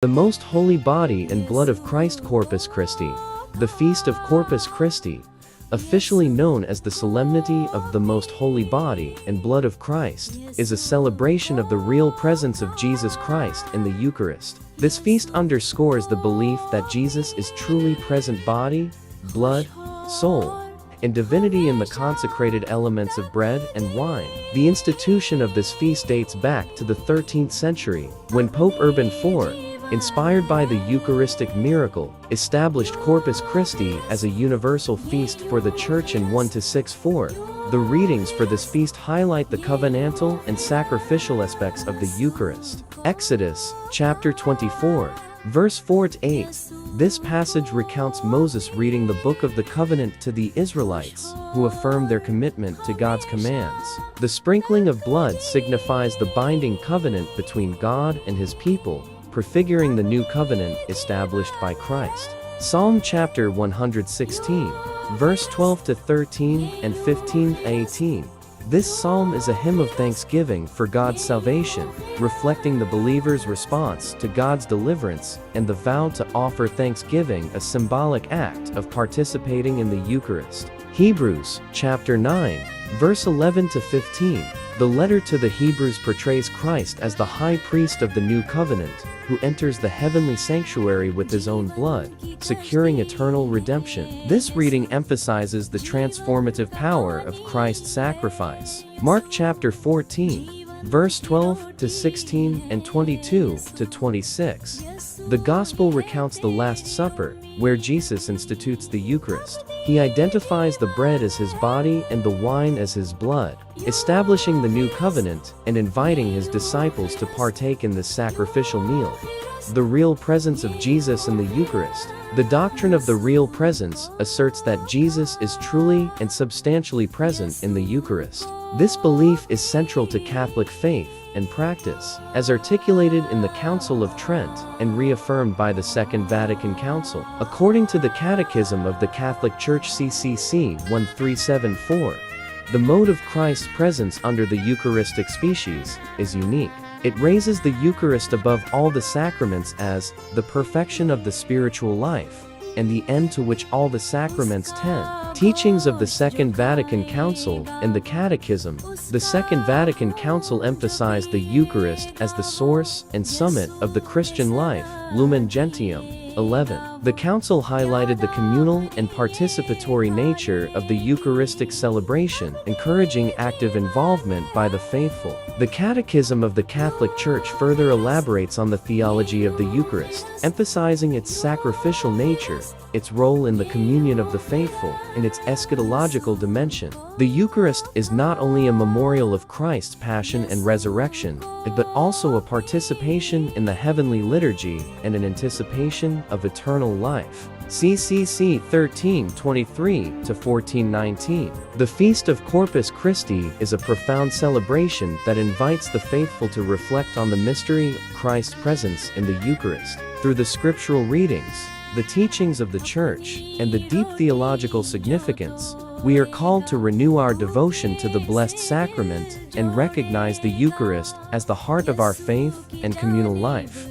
The most holy body and blood of Christ. Corpus Christi. The Feast of Corpus Christi, officially known as the Solemnity of the Most Holy Body and Blood of Christ, is a celebration of the real presence of Jesus Christ in the Eucharist. This feast underscores the belief that Jesus is truly present body, blood, soul, and divinity in the consecrated elements of bread and wine. The institution of this feast dates back to the 13th century, when Pope Urban IV, inspired by the Eucharistic miracle, established Corpus Christi as a universal feast for the Church in 1-6-4. The readings for this feast highlight the covenantal and sacrificial aspects of the Eucharist. Exodus, chapter 24, verse 4-8. This passage recounts Moses reading the Book of the Covenant to the Israelites, who affirmed their commitment to God's commands. The sprinkling of blood signifies the binding covenant between God and His people, prefiguring the new covenant established by Christ. Psalm chapter 116, verse 12-13 and 15-18. This psalm is a hymn of thanksgiving for God's salvation, reflecting the believer's response to God's deliverance and the vow to offer thanksgiving, a symbolic act of participating in the Eucharist. Hebrews chapter 9, verse 11-15. The letter to the Hebrews portrays Christ as the high priest of the new covenant, who enters the heavenly sanctuary with his own blood, securing eternal redemption. This reading emphasizes the transformative power of Christ's sacrifice. Mark chapter 14, verse 12-16 and 22-26. The Gospel recounts the Last Supper, where Jesus institutes the Eucharist. He identifies the bread as his body and the wine as his blood, establishing the new covenant and inviting his disciples to partake in this sacrificial meal. The real presence of Jesus in the Eucharist. The doctrine of the real presence asserts that Jesus is truly and substantially present in the Eucharist. This belief is central to Catholic faith and practice, as articulated in the Council of Trent and reaffirmed by the Second Vatican Council. According to the Catechism of the Catholic Church CCC 1374, the mode of Christ's presence under the Eucharistic species is unique. It raises the Eucharist above all the sacraments as the perfection of the spiritual life and the end to which all the sacraments tend. Teachings of the Second Vatican Council and the Catechism. The Second Vatican Council emphasized the Eucharist as the source and summit of the Christian life, Lumen Gentium 11. The Council highlighted the communal and participatory nature of the Eucharistic celebration, encouraging active involvement by the faithful. The Catechism of the Catholic Church further elaborates on the theology of the Eucharist, emphasizing its sacrificial nature, its role in the communion of the faithful, and its eschatological dimension. The Eucharist is not only a memorial of Christ's passion and resurrection, but also a participation in the heavenly liturgy and an anticipation of eternal life. CCC 1323-1419. The Feast of Corpus Christi is a profound celebration that invites the faithful to reflect on the mystery of Christ's presence in the Eucharist. Through the scriptural readings, the teachings of the Church, and the deep theological significance, we are called to renew our devotion to the Blessed Sacrament and recognize the Eucharist as the heart of our faith and communal life.